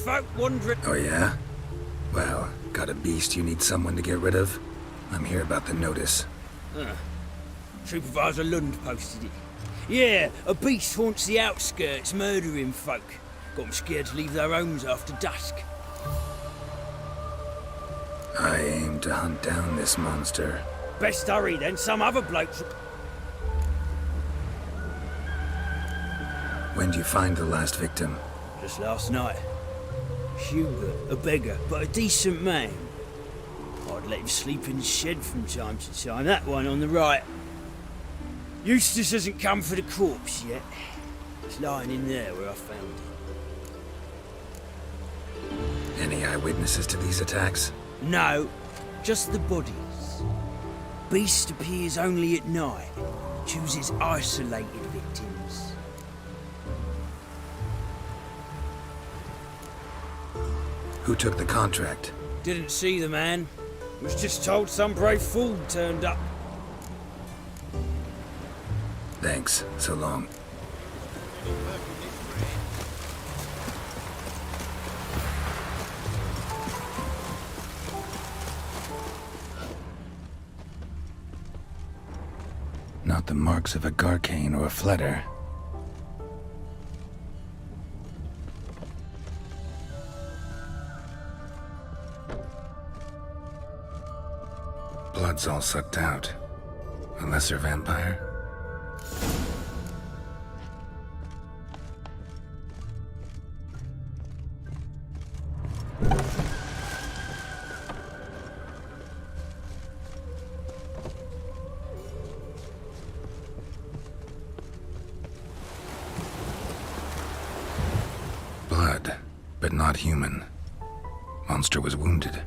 folk wandering... Oh yeah? Well, got a beast you need someone to get rid of? I'm here about the notice. Supervisor Lund posted it. Yeah, a beast haunts the outskirts, murdering folk. Got them scared to leave their homes after dusk. I aim to hunt down this monster. Best hurry then, some other blokes... When did you find the last victim? Just last night. Hugo, a beggar, but a decent man. I'd let him sleep in the shed from time to time, that one on the right. Eustace hasn't come for the corpse yet. It's lying in there where I found it. Any eyewitnesses to these attacks? No, just the bodies. Beast appears only at night. Chooses isolated victims. Who took the contract? Didn't see the man. Was just told some brave fool turned up. Thanks. So long. Not the marks of a Garcane or a Fletter. Blood's all sucked out. A lesser vampire? Blood, but not human. Monster was wounded.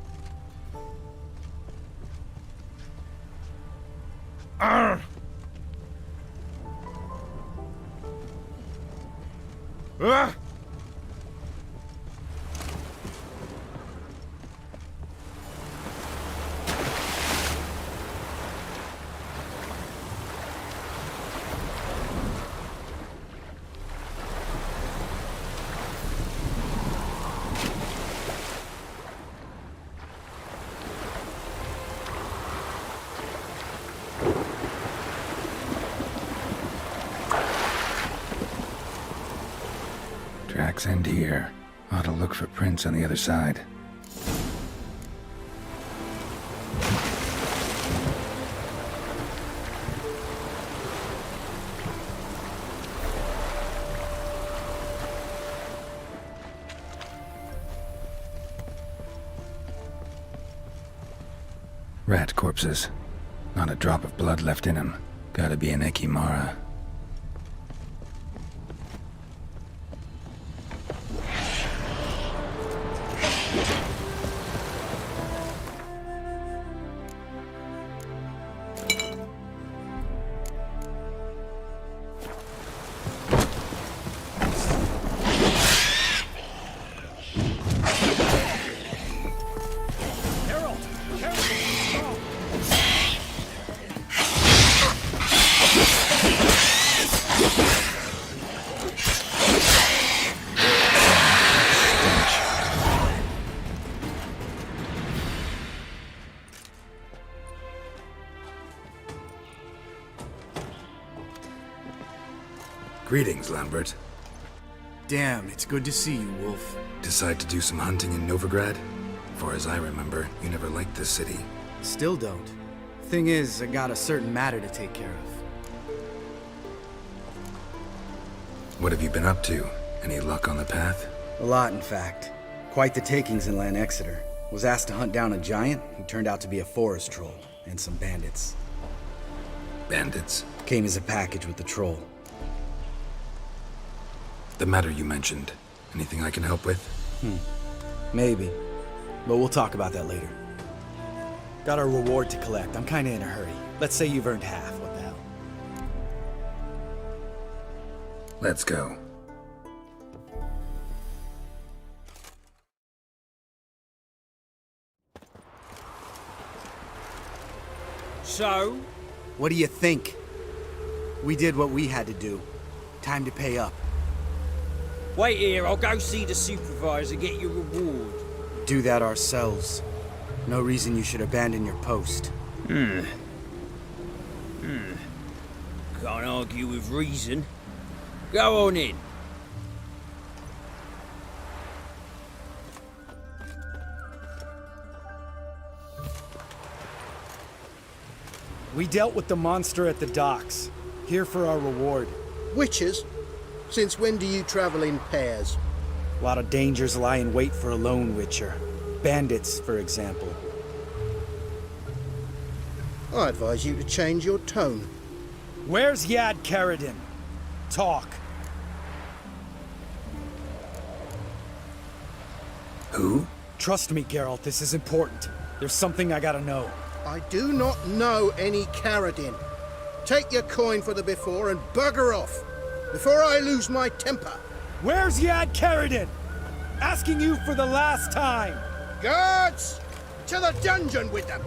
Tracks end here. Ought to look for prints on the other side. Rat corpses. Not a drop of blood left in them. Gotta be an Ekimara. Greetings, Lambert. Damn, it's good to see you, Wolf. Decide to do some hunting in Novigrad? For as I remember, you never liked this city. Still don't. Thing is, I got a certain matter to take care of. What have you been up to? Any luck on the path? A lot, in fact. Quite the takings in Lan Exeter. Was asked to hunt down a giant who turned out to be a forest troll, and some bandits. Bandits? Came as a package with the troll. The matter you mentioned. Anything I can help with? Maybe. But we'll talk about that later. Got a reward to collect. I'm kinda in a hurry. Let's say you've earned half. What the hell? Let's go. So? What do you think? We did what we had to do. Time to pay up. Wait here, I'll go see the supervisor, get your reward. Do that ourselves. No reason you should abandon your post. Can't argue with reason. Go on in. We dealt with the monster at the docks. Here for our reward. Witches? Since when do you travel in pairs? A lot of dangers lie in wait for a lone witcher. Bandits, for example. I advise you to change your tone. Where's Yad Karadin? Talk. Who? Trust me, Geralt, this is important. There's something I gotta know. I do not know any Karadin. Take your coin for the before and bugger off, before I lose my temper. Where's Yad Karadin? Asking you for the last time. Guards! To the dungeon with them!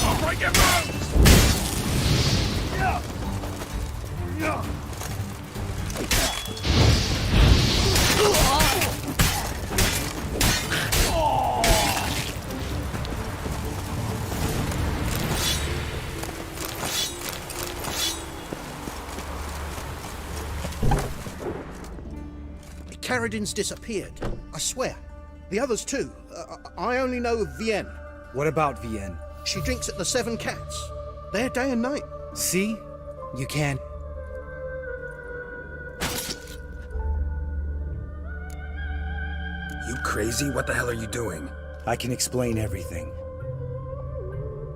I'll break your bones! Karadin's disappeared, I swear. The others too. I only know of Vienne. What about Vienne? She drinks at the Seven Cats. There day and night. See? You can't. You crazy? What the hell are you doing? I can explain everything.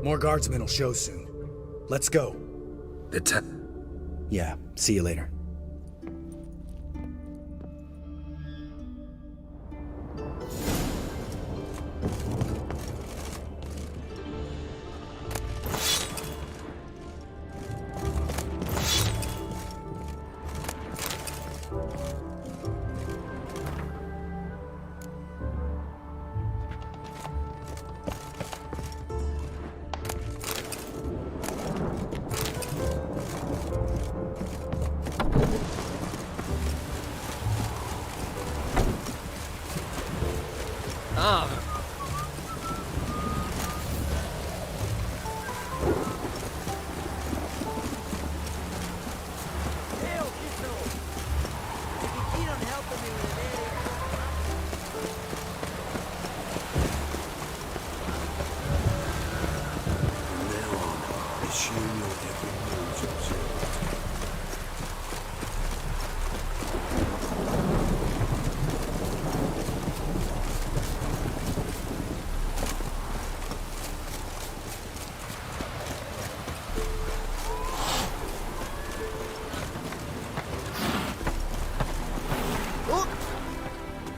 More guardsmen will show soon. Let's go. Yeah, see you later.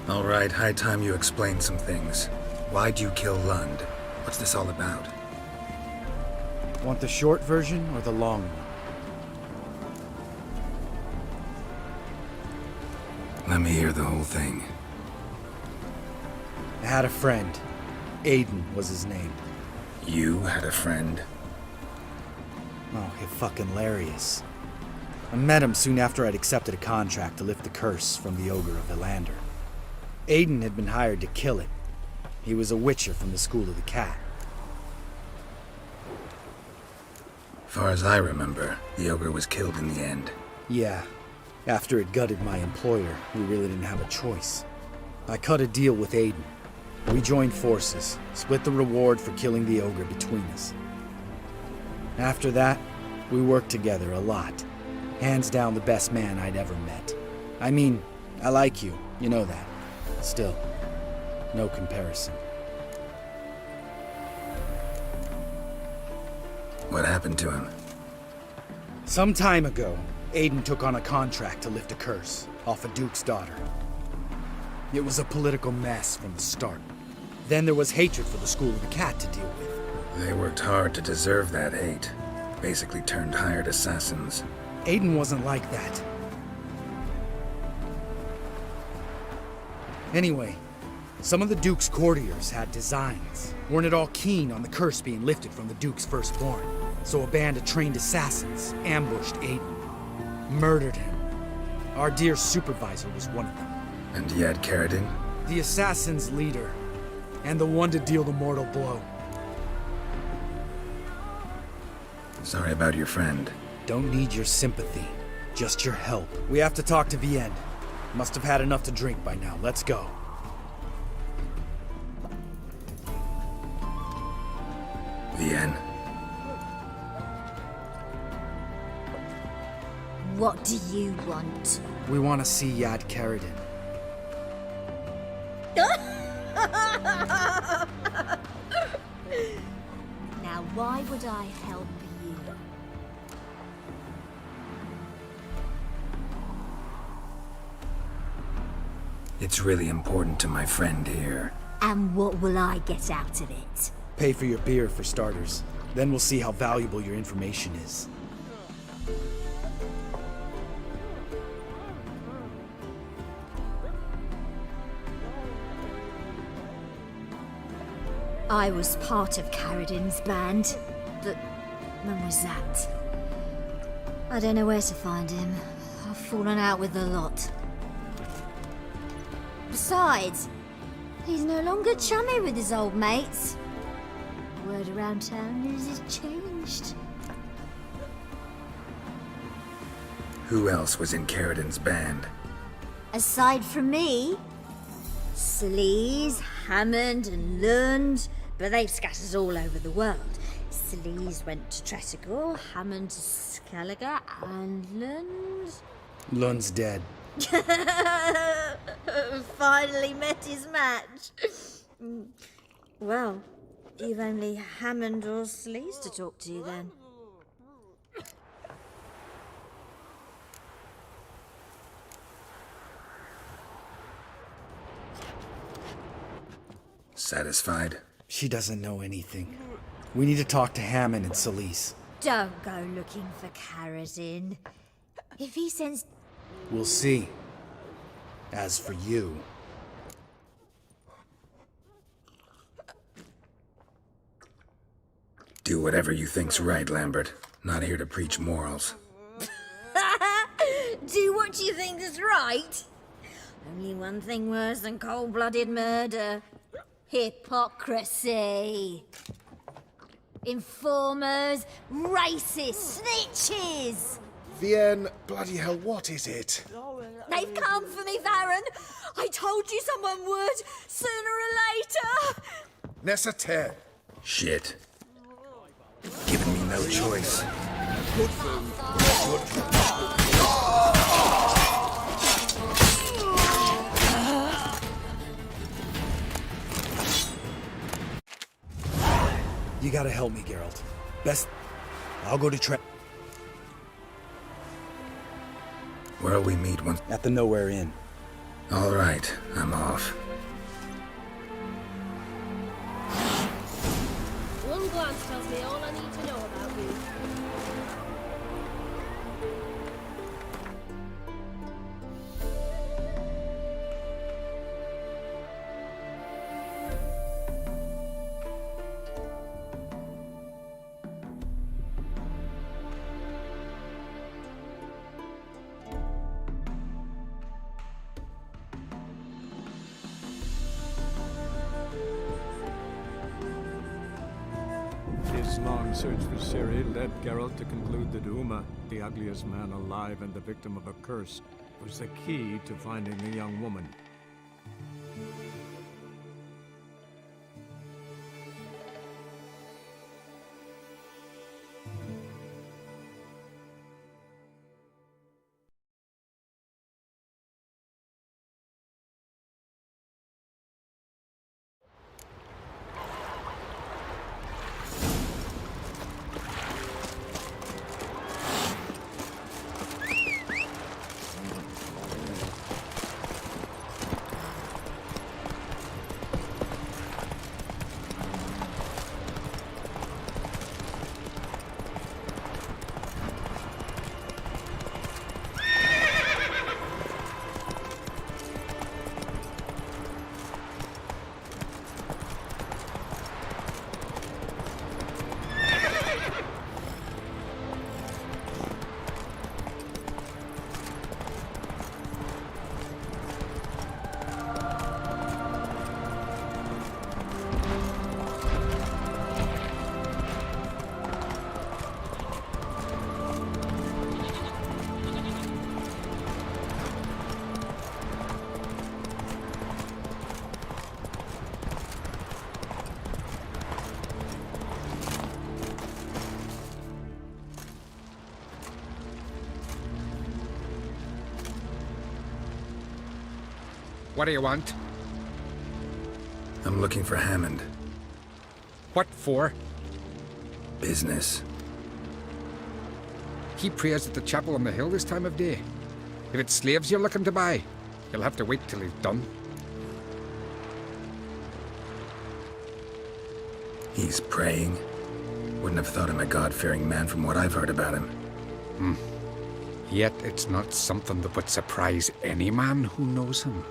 All right, high time you explain some things. Why'd you kill Lund? What's this all about? Want the short version or the long one? Let me hear the whole thing. I had a friend. Aiden was his name. You had a friend? Oh, he fucking hilarious. I met him soon after I'd accepted a contract to lift the curse from the Ogre of Elander. Aiden had been hired to kill it. He was a witcher from the School of the Cat. Far as I remember, the ogre was killed in the end. Yeah. After it gutted my employer, we really didn't have a choice. I cut a deal with Aiden. We joined forces, split the reward for killing the ogre between us. After that, we worked together a lot. Hands down the best man I'd ever met. I mean, I like you, you know that. Still, no comparison. What happened to him? Some time ago, Aiden took on a contract to lift a curse off a duke's daughter. It was a political mess from the start. Then there was hatred for the School of the Cat to deal with. They worked hard to deserve that hate. Basically turned hired assassins. Aiden wasn't like that. Anyway, Some of the Duke's courtiers had designs. Weren't at all keen on the curse being lifted from the Duke's firstborn. So a band of trained assassins ambushed Aiden. Murdered him. Our dear supervisor was one of them. And you had Carradine? The assassin's leader. And the one to deal the mortal blow. Sorry about your friend. Don't need your sympathy. Just your help. We have to talk to Vienne. Must have had enough to drink by now. Let's go. Vienne. What do you want? We want to see Yad Carradine. Now, why would I help you? It's really important to my friend here. And what will I get out of it? Pay for your beer, for starters. Then we'll see how valuable your information is. I was part of Carradine's band, but when was that? I don't know where to find him. I've fallen out with the lot. Besides, he's no longer chummy with his old mates. Word around town is it's changed. Who else was in Carradine's band? Aside from me, Sleaze, Hammond and Lund, but they've scattered all over the world. Sleaze went to Tretigor, Hammond to Skellige, and Lund... Lund's dead. Finally met his match. Well, you've only Hammond or Sleaze to talk to then. Satisfied? She doesn't know anything. We need to talk to Hammond and Sleaze. Don't go looking for Carradine. If he sends... We'll see. As for you... Do whatever you think's right, Lambert. Not here to preach morals. Do what you think is right. Only one thing worse than cold-blooded murder. Hypocrisy. Informers, racists, snitches. Vienne, bloody hell, what is it? They've come for me, Baron. I told you someone would, sooner or later. Necessitaire. Shit. Giving me no choice. You gotta help me, Geralt. Best... I'll go to Where'll we meet once... At the Nowhere Inn. All right, I'm off. One glance tells me all I need to know about you. His long search for Ciri led Geralt to conclude that Uma, the ugliest man alive and the victim of a curse, was the key to finding the young woman. What do you want? I'm looking for Hammond. What for? Business. He prays at the chapel on the hill this time of day. If it's slaves you're looking to buy, you'll have to wait till he's done. He's praying. Wouldn't have thought him a God-fearing man from what I've heard about him. Yet it's not something that would surprise any man who knows him.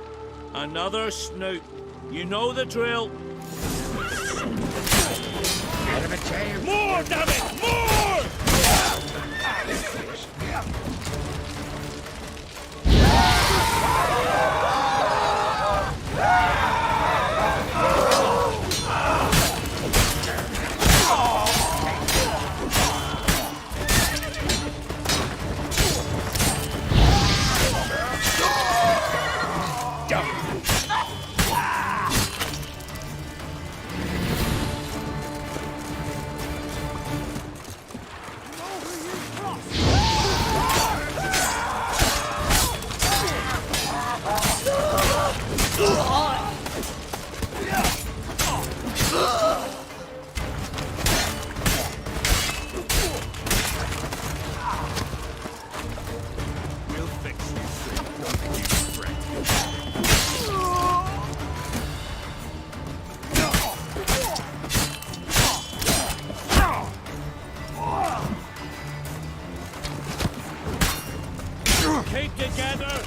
Another snoot. You know the drill. Out of a jail. More, damn it! More! Keep together!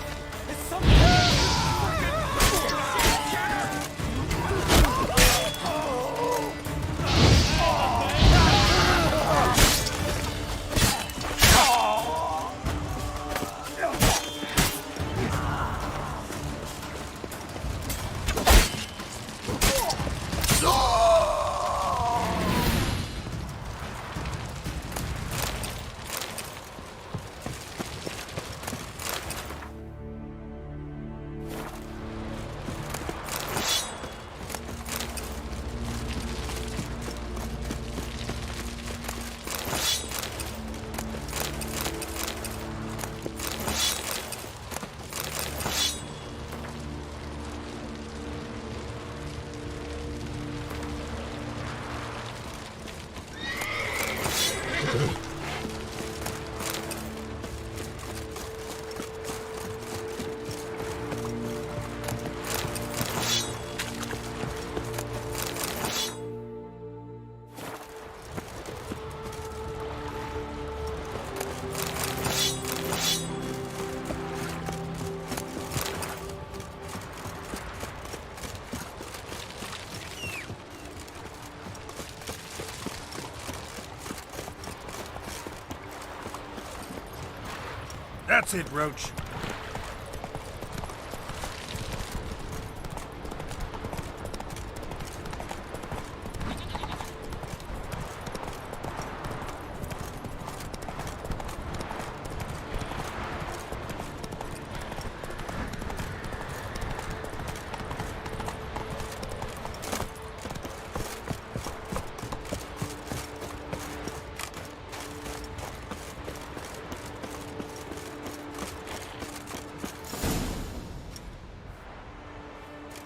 That's it, Roach.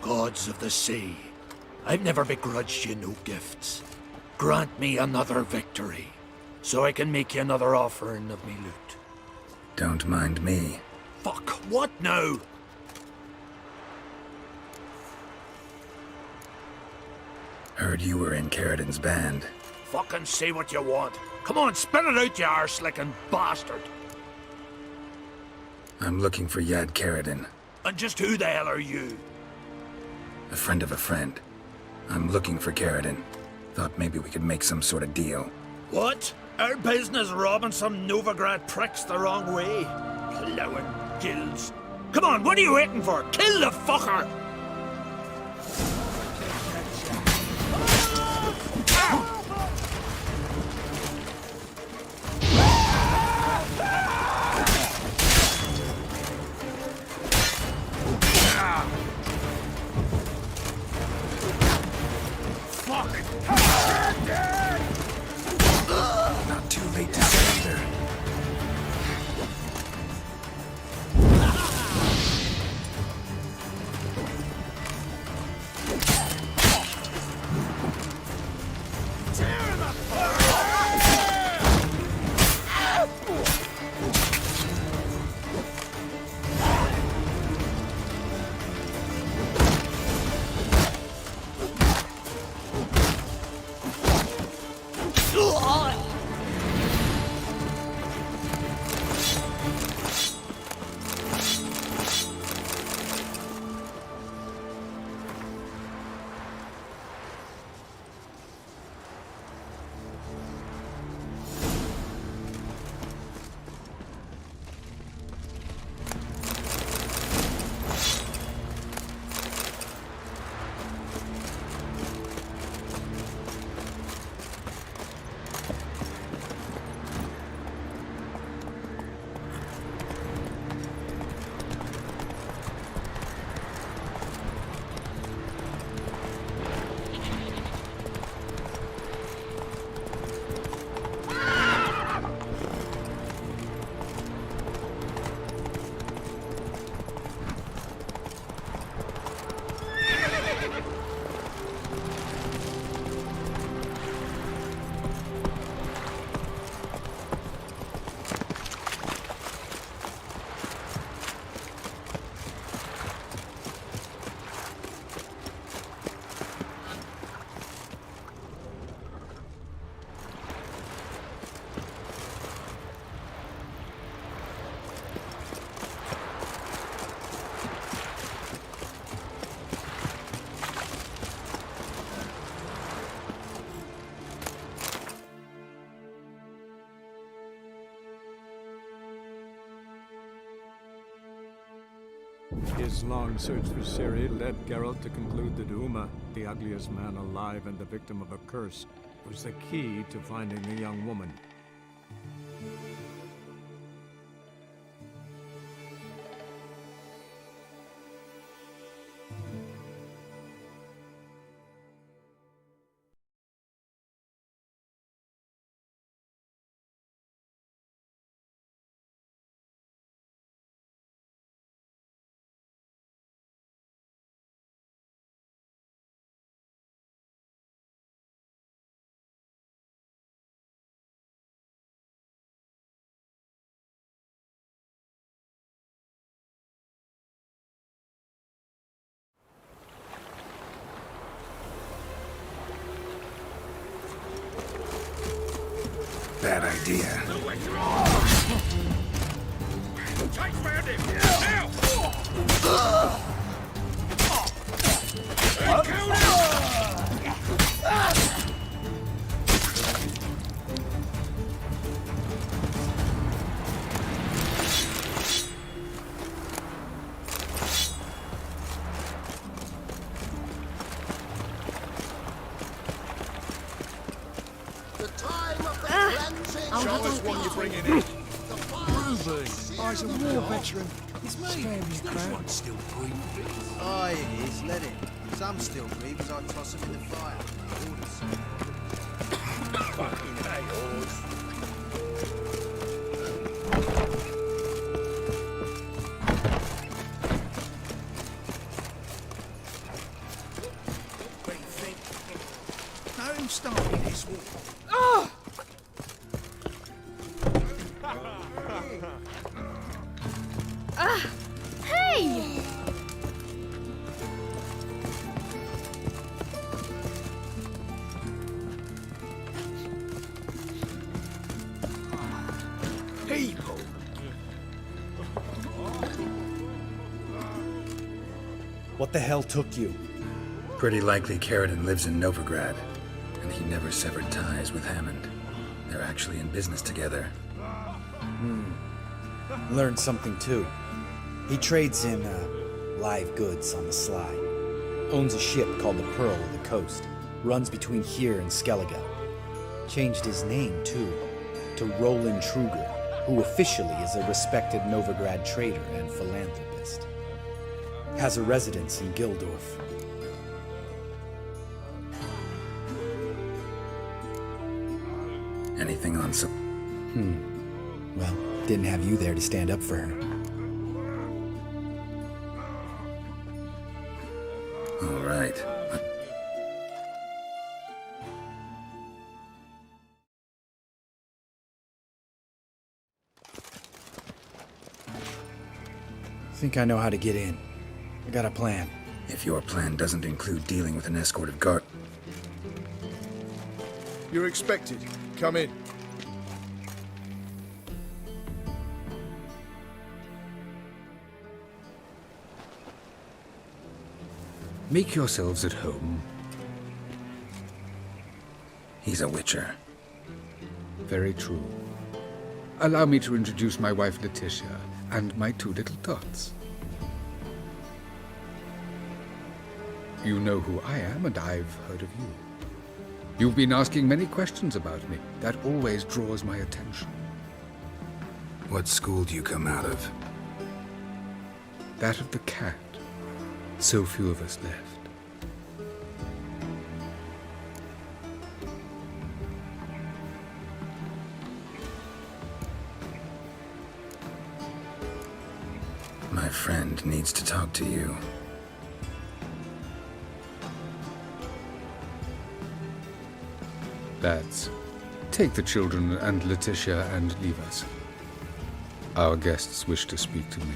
Gods of the sea, I've never begrudged you no gifts. Grant me another victory, so I can make you another offering of me loot. Don't mind me. Fuck, what now? Heard you were in Carradin's band. Fucking say what you want. Come on, spit it out, you arse-licking bastard. I'm looking for Yad Carradin. And just who the hell are you? A friend of a friend. I'm looking for Carradin. Thought maybe we could make some sort of deal. What? Our business robbing some Novigrad pricks the wrong way? Plowing gills. Come on, what are you waiting for? Kill the fucker! Not too late to surrender. His long search for Ciri led Geralt to conclude that Uma, the ugliest man alive and the victim of a curse, was the key to finding the young woman. Bad idea. The time of the cleansing. Show us what you're bringing in. Ruben. Oh, he's a war veteran. It's me. Still breathing. Aye, it is. Let it. Some still breathe as I toss them in the fire. Fucking a-holes. What do you think? Now who started this war? Hey! People. What the hell took you? Pretty likely Carradine lives in Novigrad, and he never severed ties with Hammond. They're actually in business together. Learned something too. He trades in, live goods on the sly. Owns a ship called the Pearl of the Coast. Runs between here and Skellige. Changed his name too, to Roland Truger, who officially is a respected Novigrad trader and philanthropist. Has a residence in Gildorf. Anything on some... Well, didn't have you there to stand up for her. All right. Think I know how to get in. I got a plan. If your plan doesn't include dealing with an escort of guard... You're expected. Come in. Make yourselves at home. He's a witcher. Very true. Allow me to introduce my wife Letitia and my two little tots. You know who I am, and I've heard of you. You've been asking many questions about me. That always draws my attention. What school do you come out of? That of the cat. So few of us left. My friend needs to talk to you. Lads, take the children and Letitia and leave us. Our guests wish to speak to me.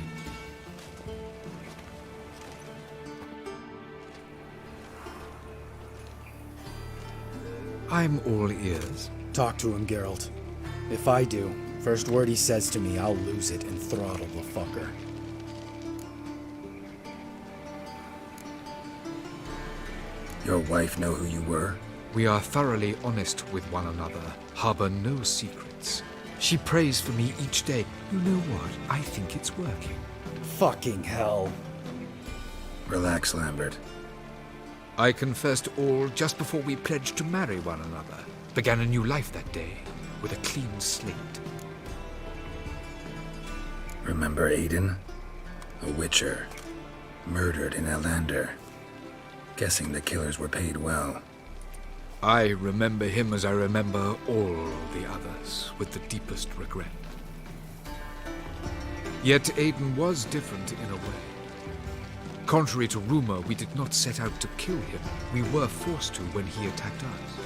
I'm all ears. Talk to him, Geralt. If I do, first word he says to me, I'll lose it and throttle the fucker. Your wife know who you were? We are thoroughly honest with one another, harbor no secrets. She prays for me each day. You know what? I think it's working. Fucking hell. Relax, Lambert. I confessed all just before we pledged to marry one another. Began a new life that day, with a clean slate. Remember Aiden? A witcher. Murdered in Outlander. Guessing the killers were paid well. I remember him as I remember all the others, with the deepest regret. Yet Aiden was different in a way. Contrary to rumor, we did not set out to kill him. We were forced to when he attacked us.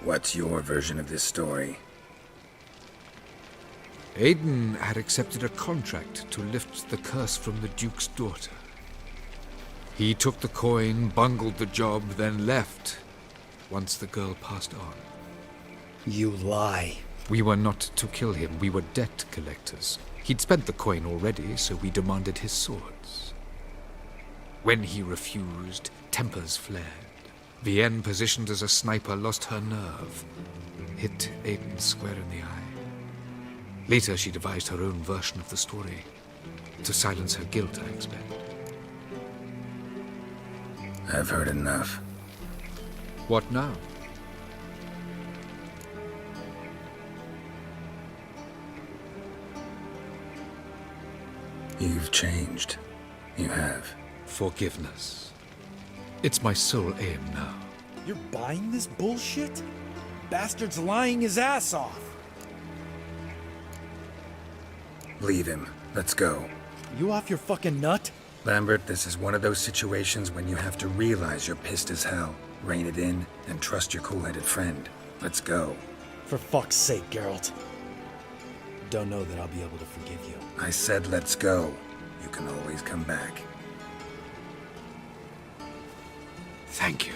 What's your version of this story? Aiden had accepted a contract to lift the curse from the Duke's daughter. He took the coin, bungled the job, then left, once the girl passed on. You lie. We were not to kill him, we were debt collectors. He'd spent the coin already, so we demanded his swords. When he refused, tempers flared. Vienne, positioned as a sniper, lost her nerve. Hit Aiden square in the eye. Later, she devised her own version of the story. To silence her guilt, I expect. I've heard enough. What now? You've changed. You have. Forgiveness. It's my sole aim now. You're buying this bullshit? Bastard's lying his ass off. Leave him. Let's go. You off your fucking nut? Lambert, this is one of those situations when you have to realize you're pissed as hell, rein it in, and trust your cool-headed friend. Let's go. For fuck's sake, Geralt. Don't know that I'll be able to forgive you. I said let's go. You can always come back. Thank you.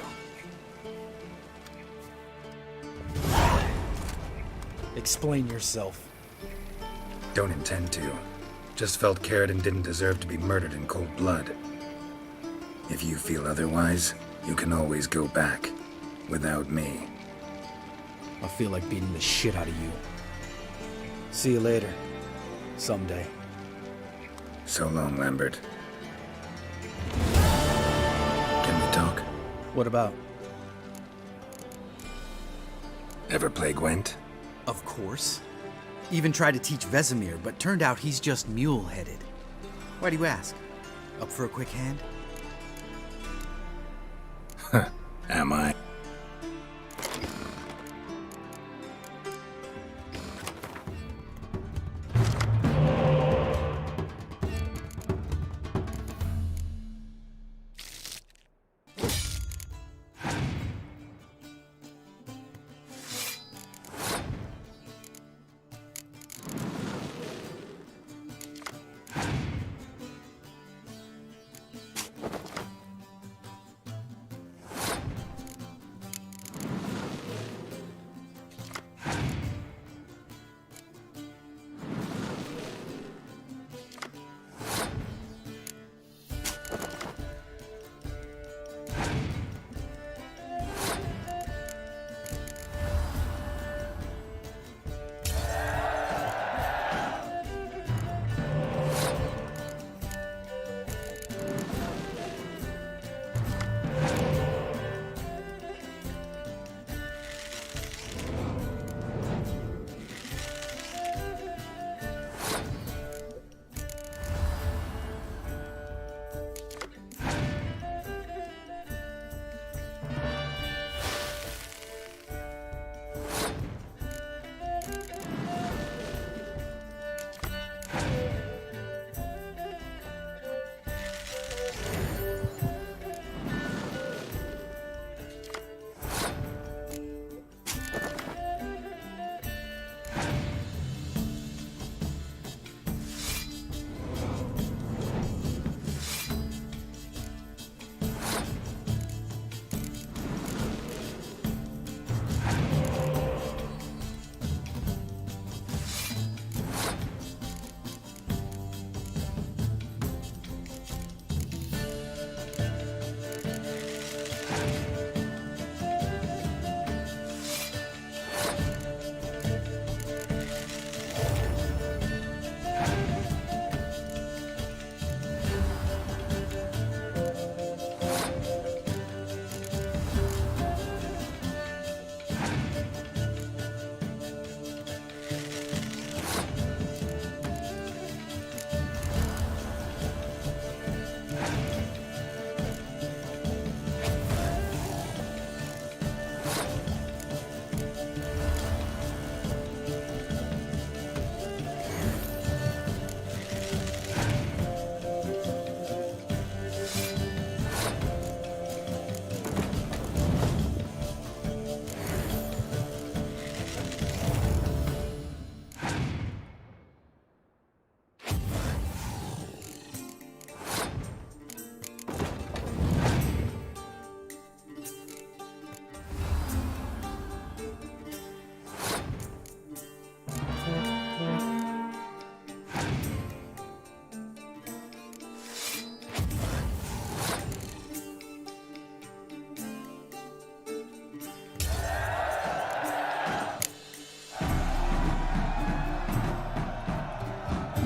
Explain yourself. Don't intend to. Just felt Carradine didn't deserve to be murdered in cold blood. If you feel otherwise, you can always go back. Without me. I feel like beating the shit out of you. See you later. Someday. So long, Lambert. Can we talk? What about? Ever play Gwent? Of course. Even tried to teach Vesemir, but turned out he's just mule-headed. Why do you ask? Up for a quick hand? Am I?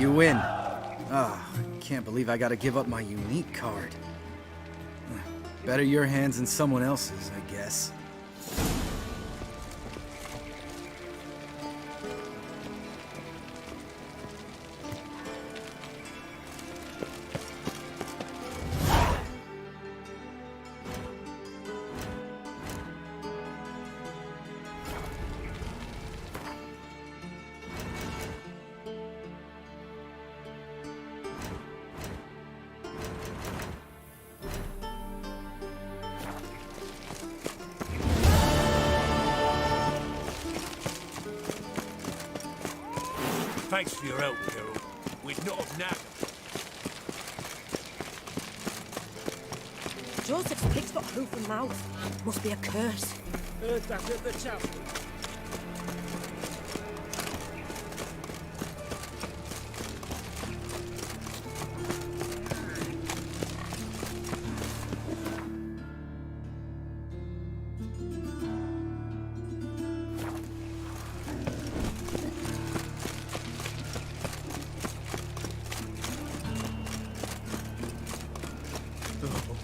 You win. Ah, can't believe I gotta give up my unique card. Better your hands than someone else's, I guess. Thanks for your help, Carol. We'd not have nabbed him. Joseph's pig's got hoof and mouth. Must be a curse. Heard that at the tavern.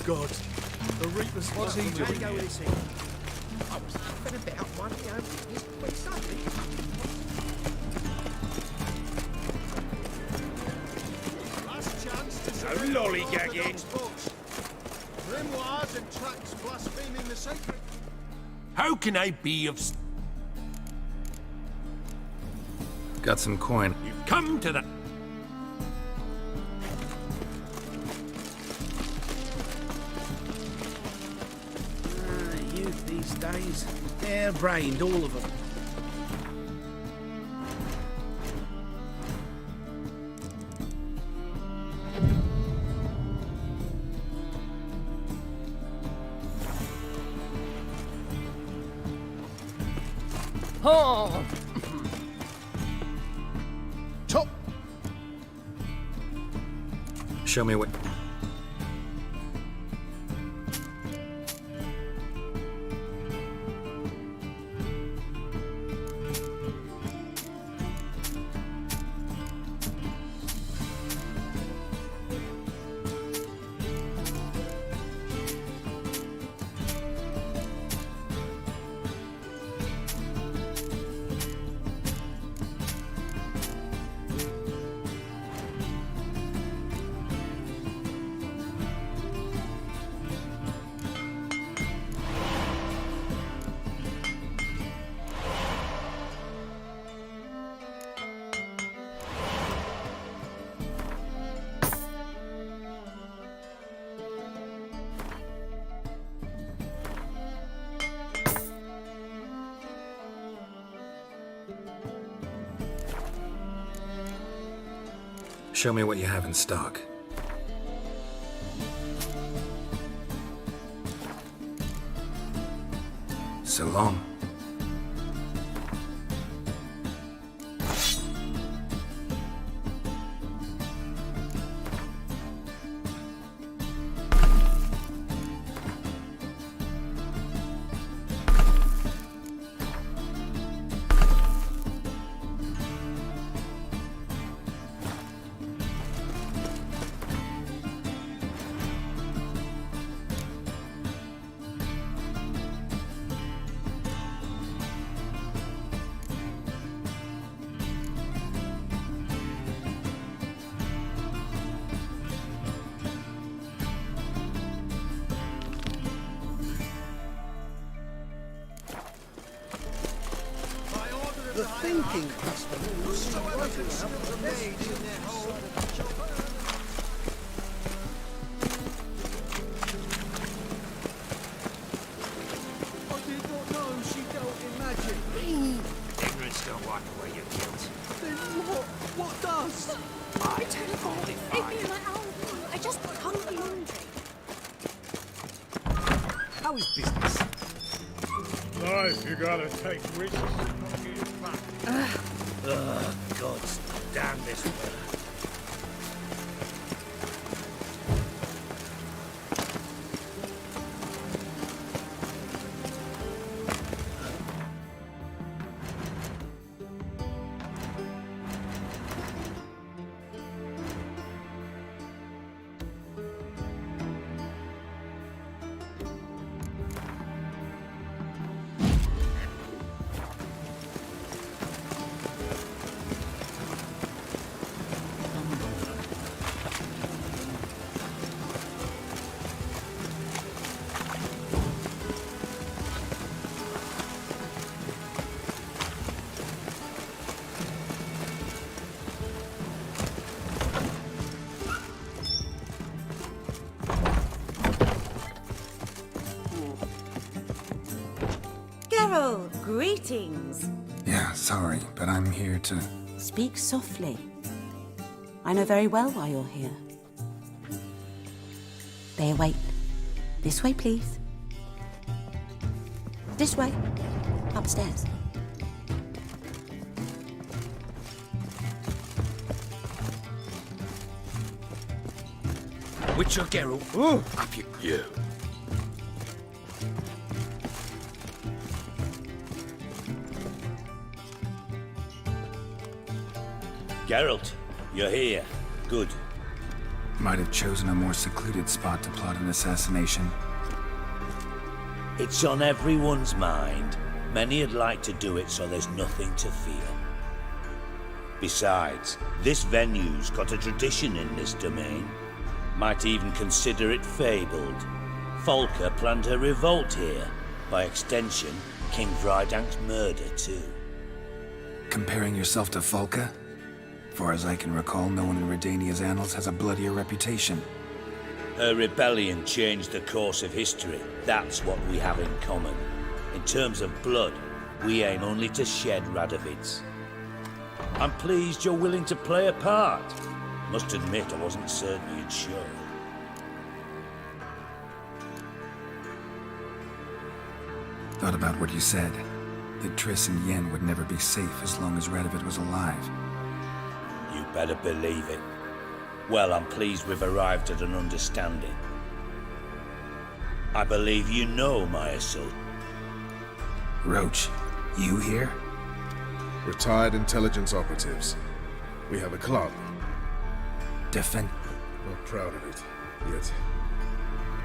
God, the Reapers. What's he doing? I was laughing about one of the openings quite suddenly. Last chance to No lollygagging. Grimoires and tracts blaspheming the sacred. How can I be of... Got some coin. You've come to the... Youth these days. Hair-brained, all of them. Oh! Top. Show me what... Show me what you have in stock. So long. The thinking customer was so made in their whole. I did not know she dealt in magic. Ignorance don't wipe away your guilt. Then what? What does? I telephoned it fine. Leave me alone. I just hung the laundry. How is business? Life, you gotta take risks. God damn this weather. Geralt, greetings. Yeah, sorry, but I'm here to... Speak softly. I know very well why you're here. They await. This way, please. This way. Upstairs. Witcher Geralt. Up you. Geralt, you're here. Good. Might have chosen a more secluded spot to plot an assassination. It's on everyone's mind. Many would like to do it so there's nothing to fear. Besides, this venue's got a tradition in this domain. Might even consider it fabled. Folka planned a revolt here. By extension, King Vrydank's murder too. Comparing yourself to Folka? Far as I can recall, no one in Redania's annals has a bloodier reputation. Her rebellion changed the course of history. That's what we have in common. In terms of blood, we aim only to shed Radovid's. I'm pleased you're willing to play a part. Must admit, I wasn't certain you'd show. Thought about what you said. That Triss and Yen would never be safe as long as Radovid was alive. You better believe it. Well, I'm pleased we've arrived at an understanding. I believe you know my assault. Roach, you here? Retired intelligence operatives. We have a club. Defend... Not proud of it, yet.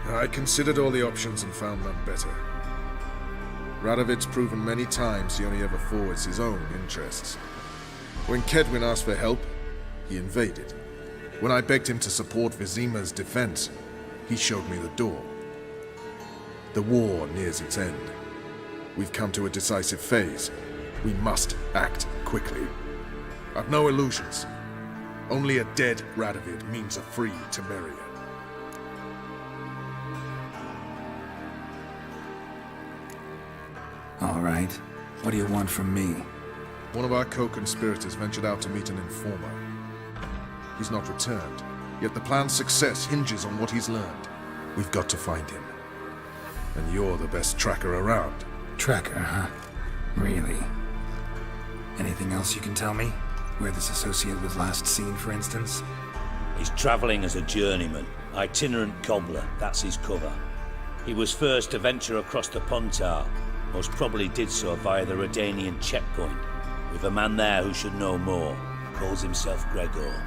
I considered all the options and found none better. Radovid's proven many times he only ever forwards his own interests. When Kedwin asked for help, he invaded. When I begged him to support Vizima's defense, he showed me the door. The war nears its end. We've come to a decisive phase. We must act quickly. I've no illusions. Only a dead Radovid means a free Temeria. All right. What do you want from me? One of our co-conspirators ventured out to meet an informer. He's not returned, yet the plan's success hinges on what he's learned. We've got to find him. And you're the best tracker around. Tracker, huh? Really? Anything else you can tell me? Where this associate was last seen, for instance? He's travelling as a journeyman, itinerant cobbler, that's his cover. He was first to venture across the Pontar, most probably did so via the Redanian checkpoint, with a man there who should know more, calls himself Gregor.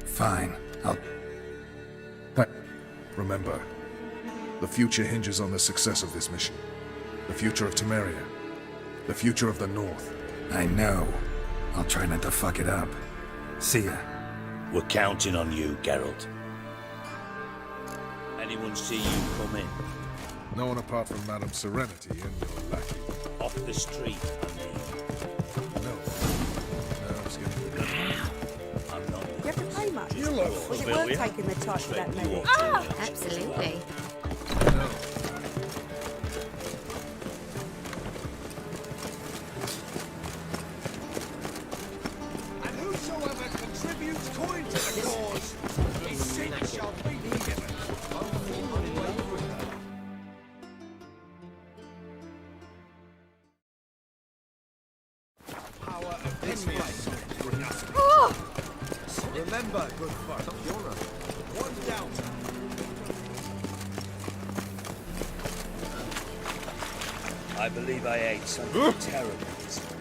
Fine, I'll... But remember, the future hinges on the success of this mission. The future of Temeria. The future of the North. I know. I'll try not to fuck it up. See ya. We're counting on you, Geralt. Anyone see you come in? No one apart from Madame Serenity and your lackey. Off the street, I mean. No. It's getting good. I'm not. You have to pay much. You look Was it familiar. worth taking the time for that many? Oh, absolutely. No. And whosoever contributes coin to the cause, his sin shall be forgiven. Power of this place. Remember, good folk, one doubter. I believe I ate something terrible this morning.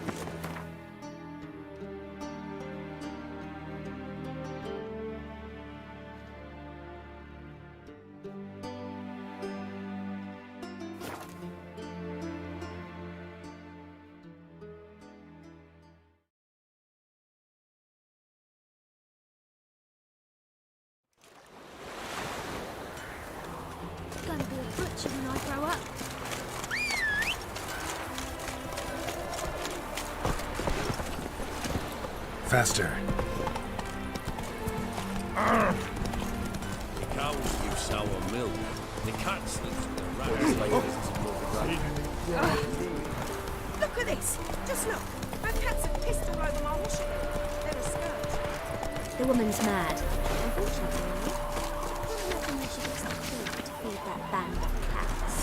Gonna be a butcher when I grow up. Faster. The cows give sour milk. The cats live Look at this! Just look! My cats have pissed all over my washing. They're a skirt. The woman's mad. Unfortunately, I reckon we should get some food to feed that band of cats.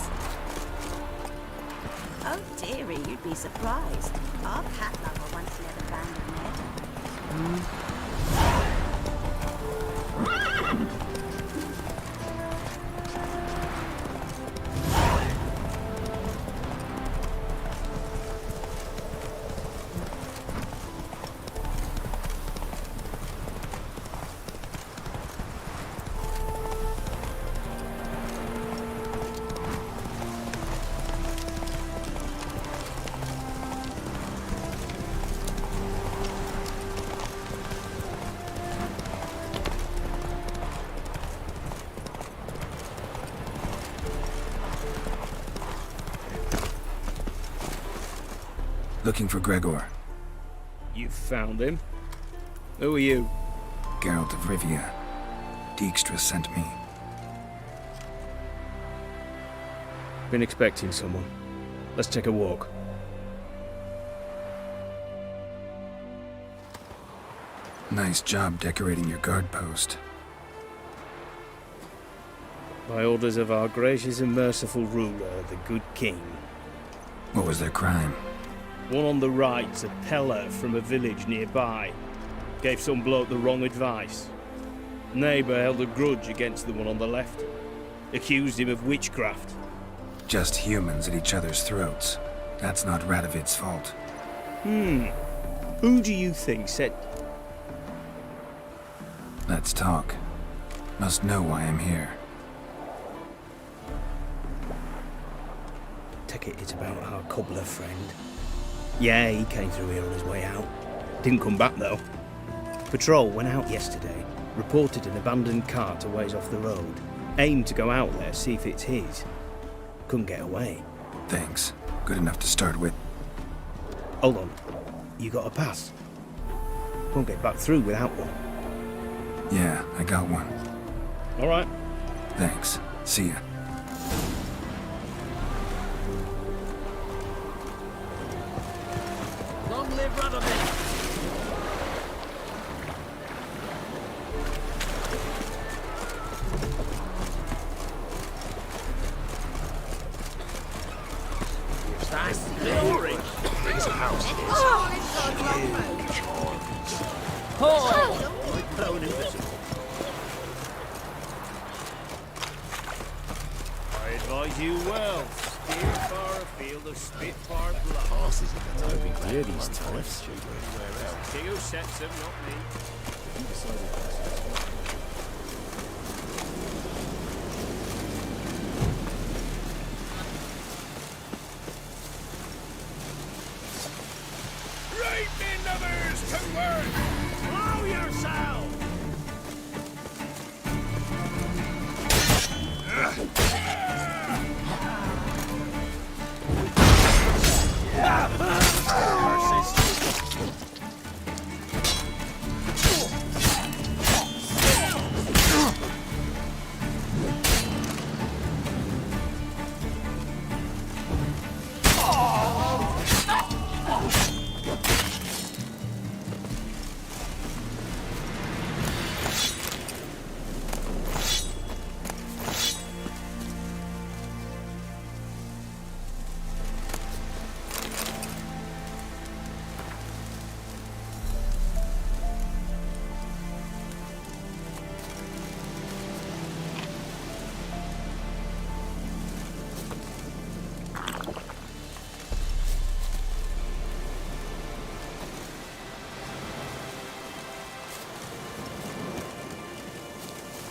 Oh, dearie, you'd be surprised. Our cat lover once led a band of men. Looking for Gregor. You found him? Who are you? Geralt of Rivia. Dijkstra sent me. Been expecting someone. Let's take a walk. Nice job decorating your guard post. By orders of our gracious and merciful ruler, the good king. What was their crime? One on the right's a peller from a village nearby. Gave some bloke the wrong advice. Neighbour held a grudge against the one on the left. Accused him of witchcraft. Just humans at each other's throats. That's not Radovid's fault. Who do you think said... Let's talk. Must know why I'm here. Take it it's about our cobbler friend. Yeah, he came through here on his way out. Didn't come back though. Patrol went out yesterday, reported an abandoned cart a ways off the road. Aimed to go out there, see if it's his. Couldn't get away. Thanks. Good enough to start with. Hold on. You got a pass? Won't get back through without one. Yeah, I got one. Alright. Thanks. See ya. Long live Radovid! That's glory! It's a house. I advise you well. Steer far afield of Spitfire blood. Horses in the Toby Clear these times. See who sets them, not me. Right, men lovers, to work! Blow yourself!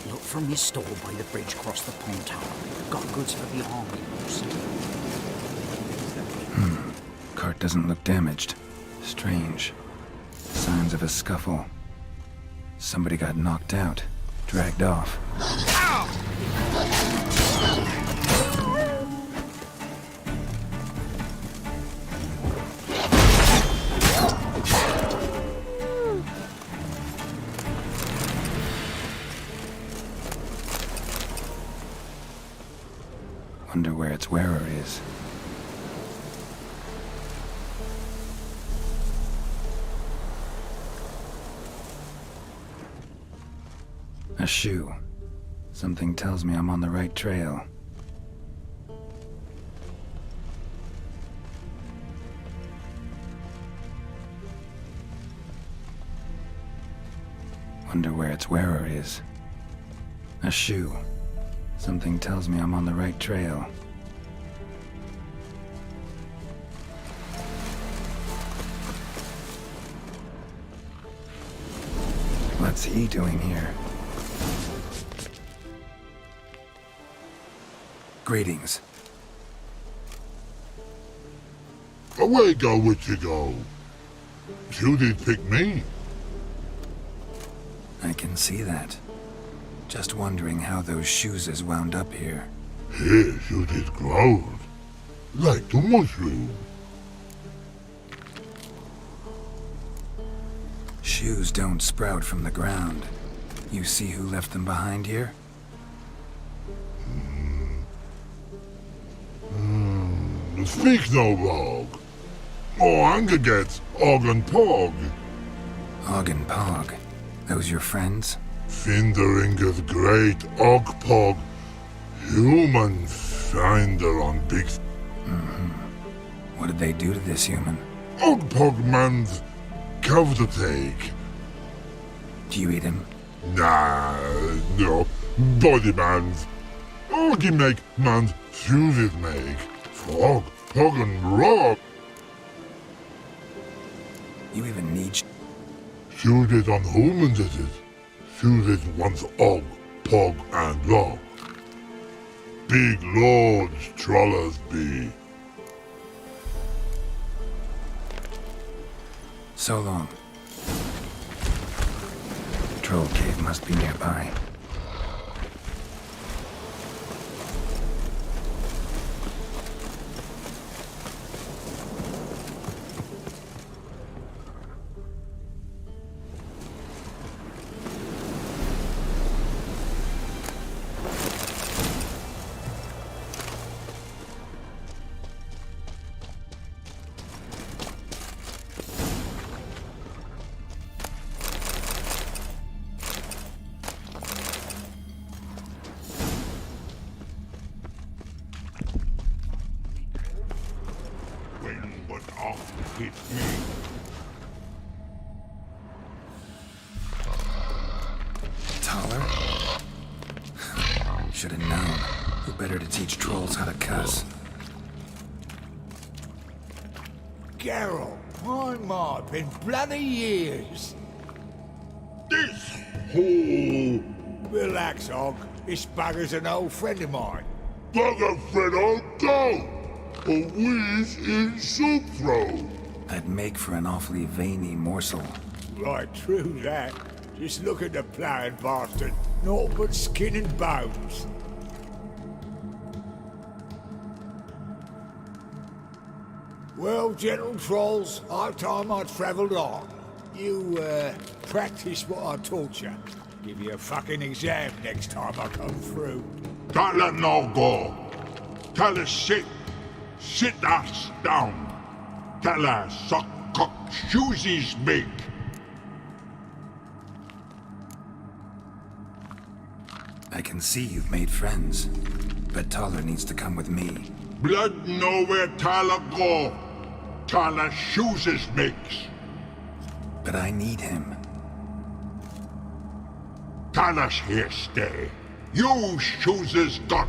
Look from your store by the bridge across the pond tower. Got goods for the army, mostly. Cart doesn't look damaged. Strange. Signs of a scuffle. Somebody got knocked out. Dragged off. Wonder where its wearer is. A shoe. Something tells me I'm on the right trail. Wonder where its wearer is. A shoe. Something tells me I'm on the right trail. What's he doing here? Greetings. Away go with you go. You did pick me. I can see that. Just wondering how those shoes has wound up here. Here you did grow. Like the mushroom. Shoes don't sprout from the ground. You see who left them behind here? Speak no wrong. Oh, anger gets Og and Pog. Og and Pog. Those your friends? Finderinger's great Og Pog. Human finder on big... What did they do to this human? Og Pog man's cover to take. Do you eat him? Nah, no. Body man's. Oggy make man's shoes make. Frog, Pog and Rob. You even need... Shoes on humans is it? Shoes once Og, Pog and Rob. Big lords trollers be. So long. Troll cave must be nearby. Taller? Should have known. Who better to teach trolls how to cuss? Geralt, my mod, been bloody years. This whole... Relax, Og. This bugger's an old friend of mine. Bugger friend on go! A wheeze in soup throw. That'd make for an awfully veiny morsel. Right, true that. Just look at the ploughing bastard. Naught but skin and bones. Well, gentle trolls, high time I travelled on. You, practice what I taught you. Give you a fucking exam next time I come through. Don't let no go. Tell her sit. Sit us down. Tell her suck cock shoesies make. I can see you've made friends, but Taller needs to come with me. Blood nowhere Tyler go. Tyler shoesies makes. But I need him. Tyler's here stay. You shoesies got.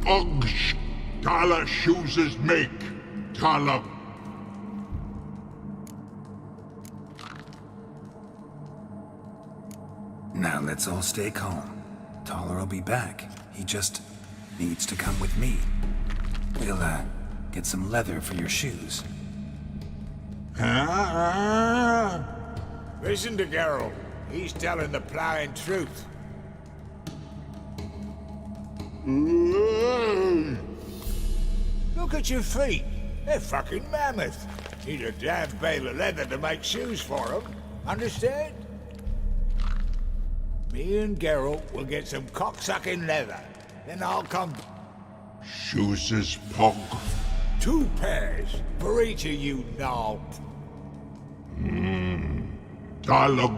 Uggs. Tyler shoesies make. Tyler. Now let's all stay calm. Taller will be back. He just needs to come with me. We'll, get some leather for your shoes. Listen to Geralt. He's telling the ploughing truth. Look at your feet. They're fucking mammoth. Need a damn bale of leather to make shoes for them. Understand? Me and Geralt will get some cocksucking leather. Then I'll come... Shoes pog. 2 pairs for each of you now. Dialogue.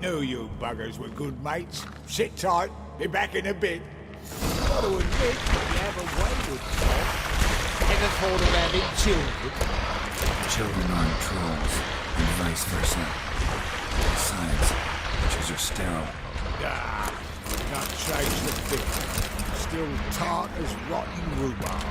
Knew you buggers were good mates. Sit tight, be back in a bit. Got to admit, you have a way with yourself. Ever thought of having children? Children aren't trolls, and vice versa. Besides, witches are sterile. Ah, can't change the bit. Still tart as rotten rhubarb.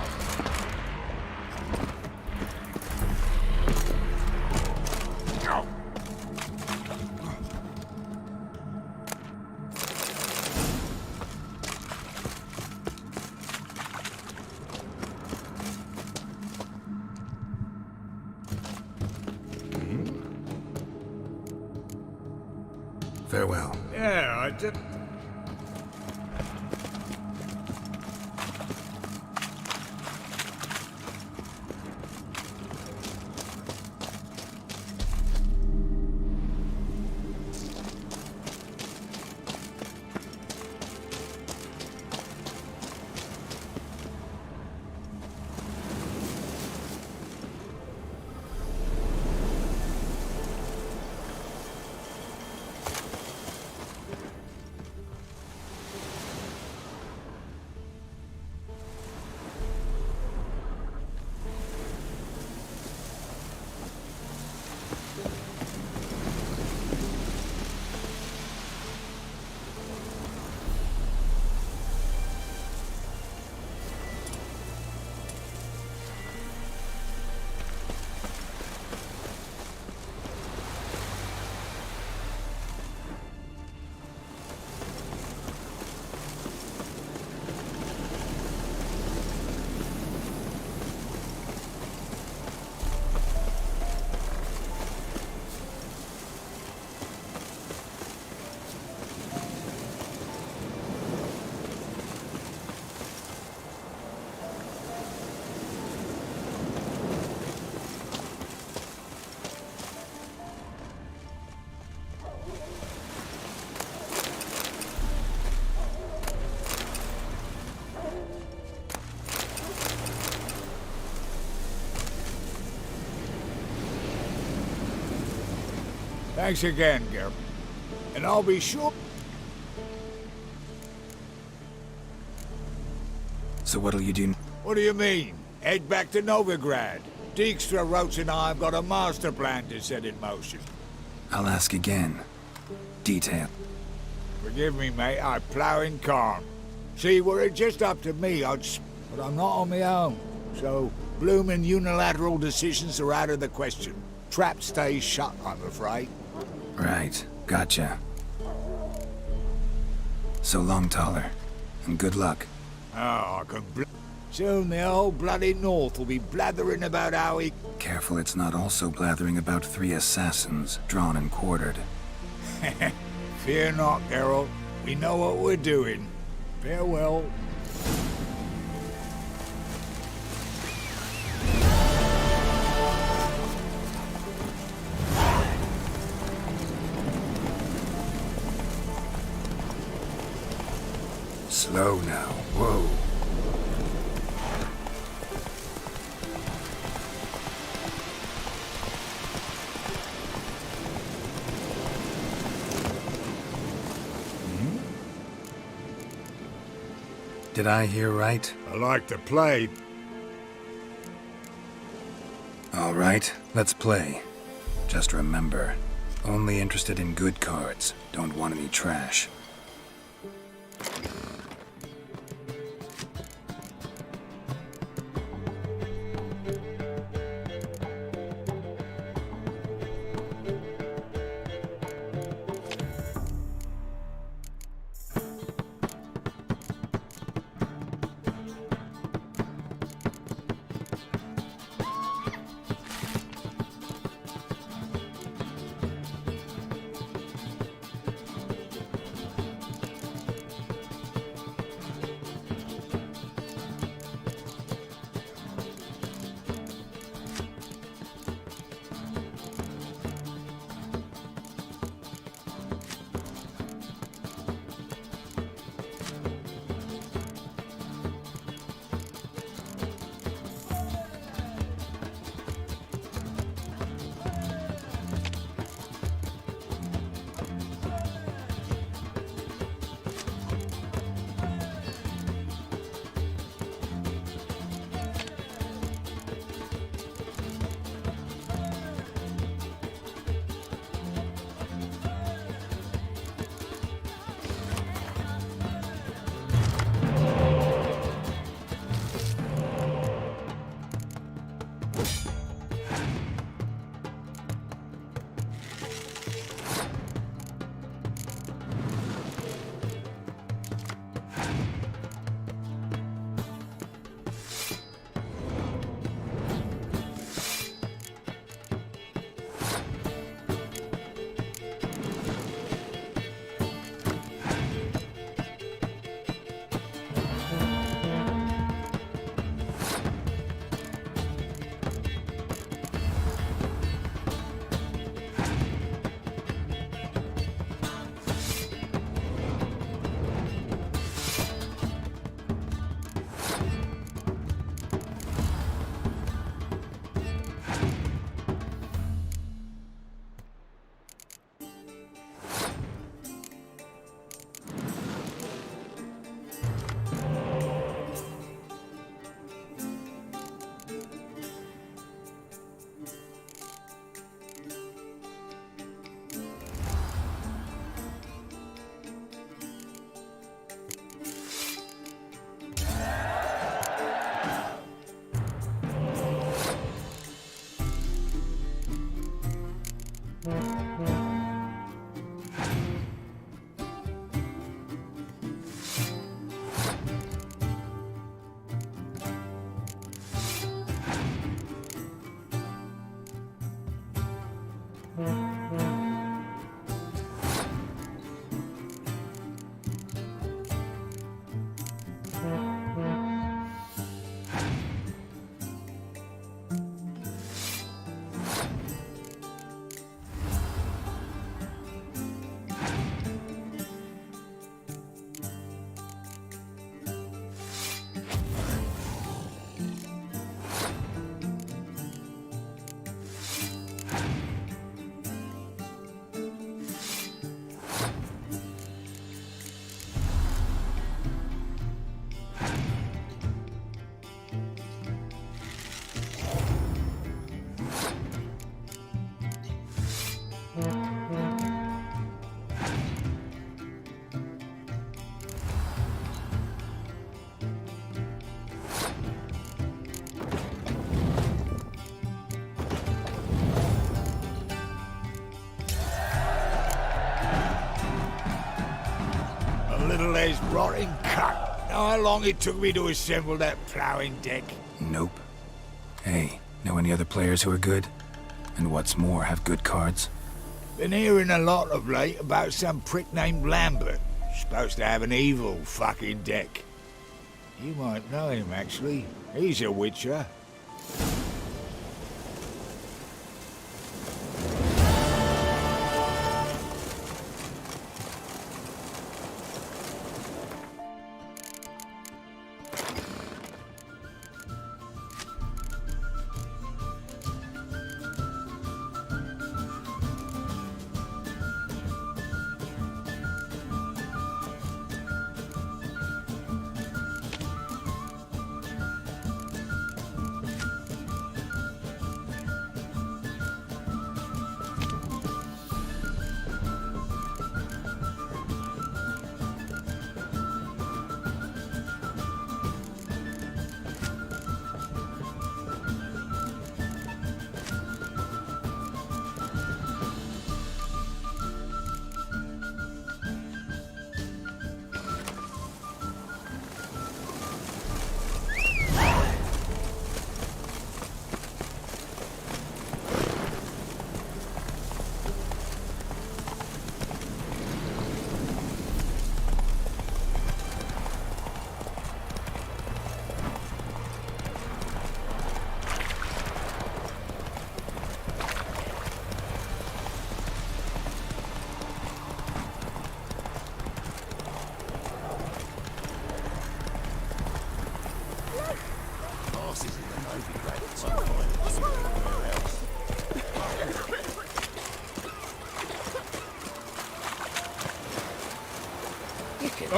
Farewell. Yeah, I did. Thanks again, Garrett. And I'll be sure... So what'll you do? What do you mean? Head back to Novigrad. Dijkstra, Roach and I have got a master plan to set in motion. I'll ask again. Detail. Forgive me, mate, I plough in calm. See, were it just up to me, but I'm not on my own. So, bloomin' unilateral decisions are out of the question. Trap stays shut, I'm afraid. Right. Gotcha. So long, Taller. And good luck. Oh, I can soon the whole bloody North will be blathering about how he... Careful it's not also blathering about 3 assassins, drawn and quartered. Fear not, Geralt. We know what we're doing. Farewell. Slow now. Whoa. Did I hear right? I like to play. All right, let's play. Just remember, only interested in good cards. Don't want any trash. Little as rotting cut. Know how long it took me to assemble that ploughing deck? Nope. Hey, know any other players who are good? And what's more, have good cards? Been hearing a lot of late about some prick named Lambert. Supposed to have an evil fucking deck. You might know him, actually. He's a witcher.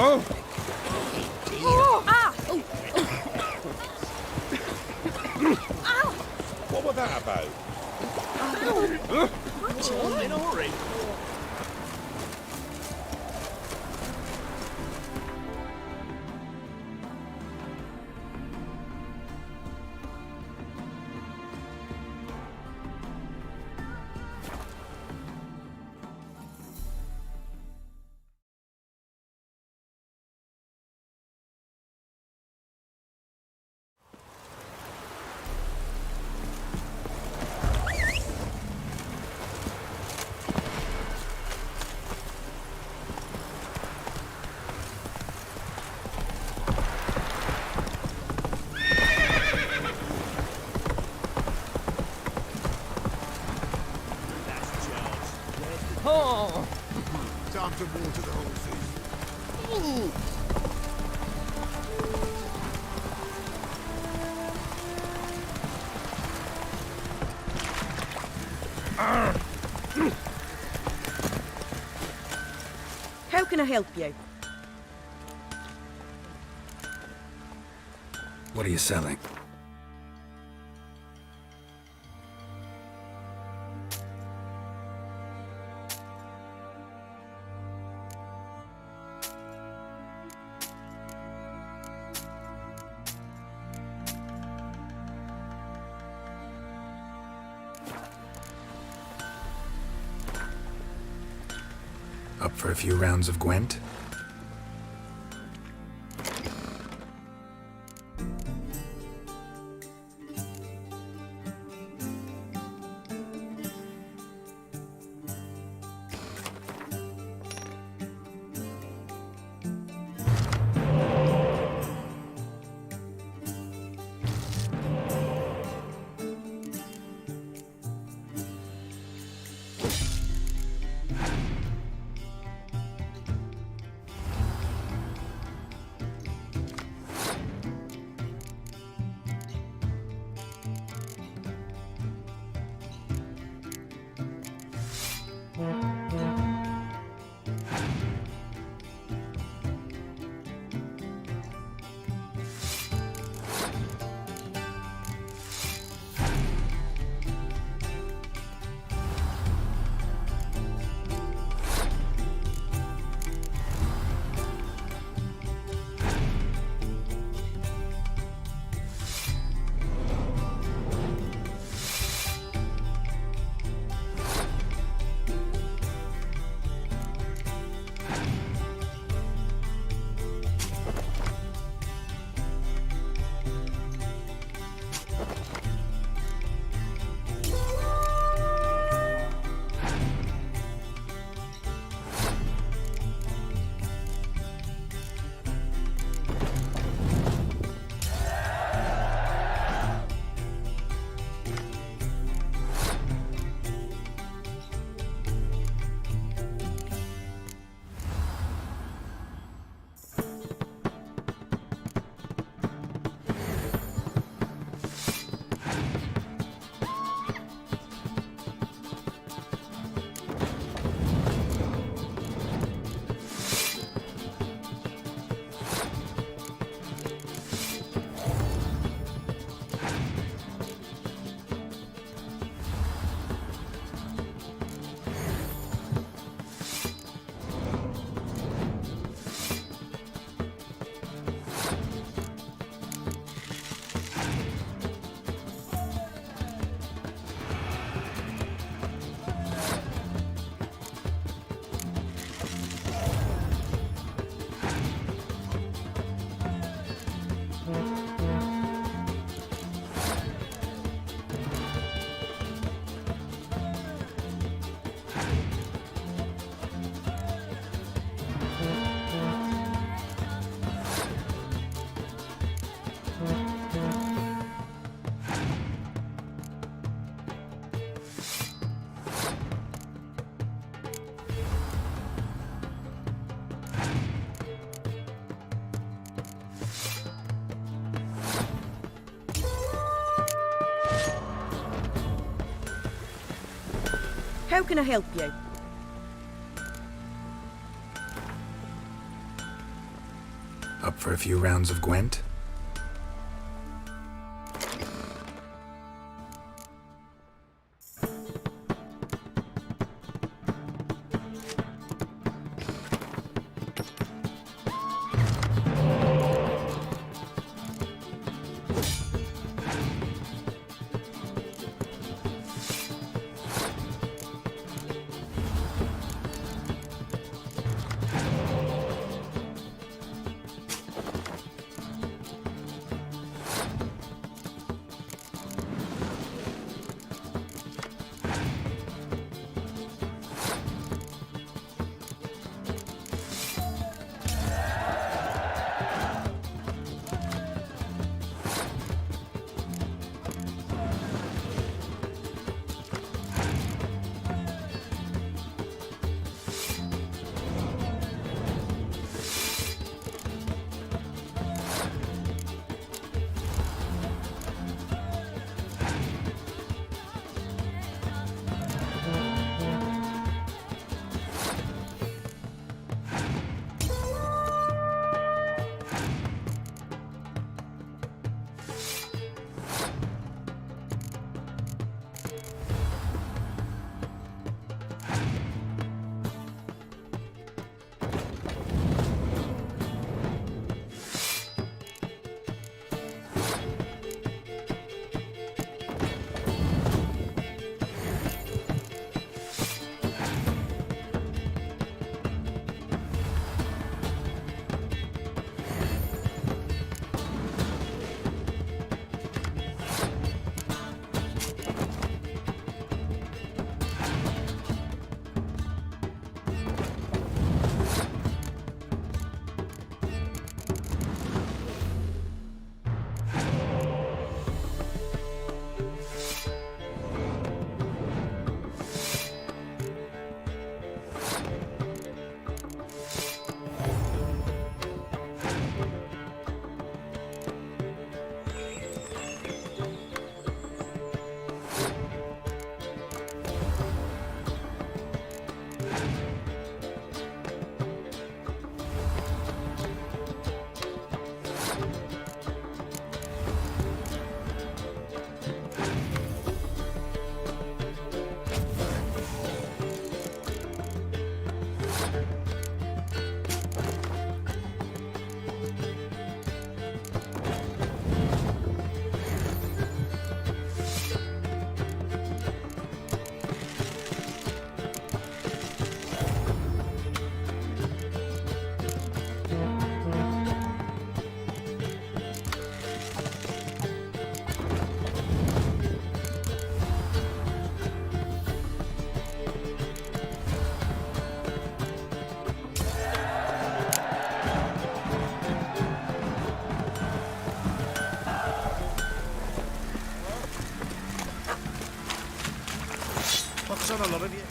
Oh! Oh! Ah! What was that about? Watch In a hurry. Oh! Time to water the horses. Ooh. How can I help you? What are you selling? Up for a few rounds of Gwent? How can I help you? Up for a few rounds of Gwent? What's on a lot of you?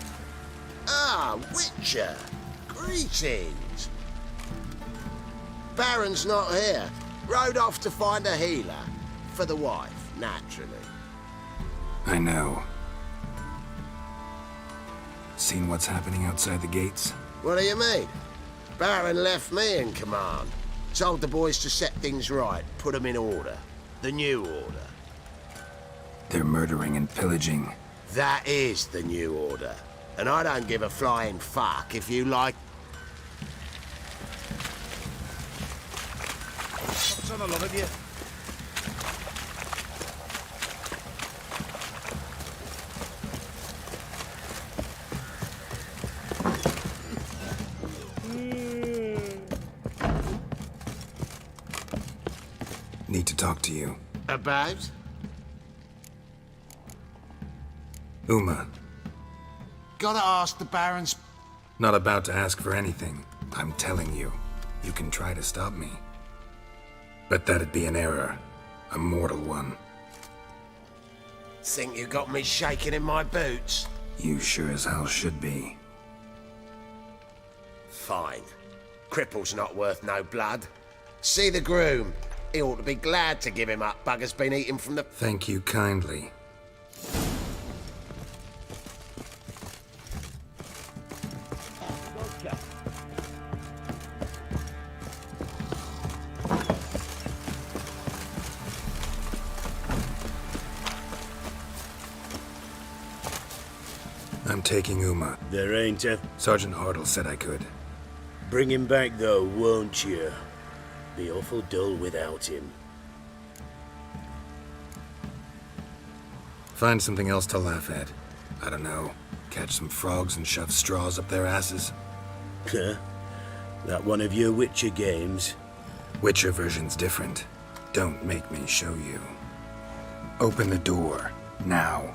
Ah, Witcher. Greetings. Baron's not here. Rode off to find a healer. For the wife, naturally. I know. Seen what's happening outside the gates? What do you mean? Baron left me in command. Told the boys to set things right, put them in order. The new order. They're murdering and pillaging. That is the new order. And I don't give a flying fuck if you like... What's on a lot of you? Need to talk to you. About? Uma. Gotta ask the Baron's... Not about to ask for anything. I'm telling you. You can try to stop me. But that'd be an error. A mortal one. Think you got me shaking in my boots? You sure as hell should be. Fine. Cripple's not worth no blood. See the groom. He ought to be glad to give him up. Bugger's been eating from the... Thank you kindly. I'm taking Uma. There ain't a... Sergeant Hartle said I could. Bring him back though, won't you? Be awful dull without him. Find something else to laugh at. I don't know. Catch some frogs and shove straws up their asses. Huh? That one of your Witcher games? Witcher version's different. Don't make me show you. Open the door. Now.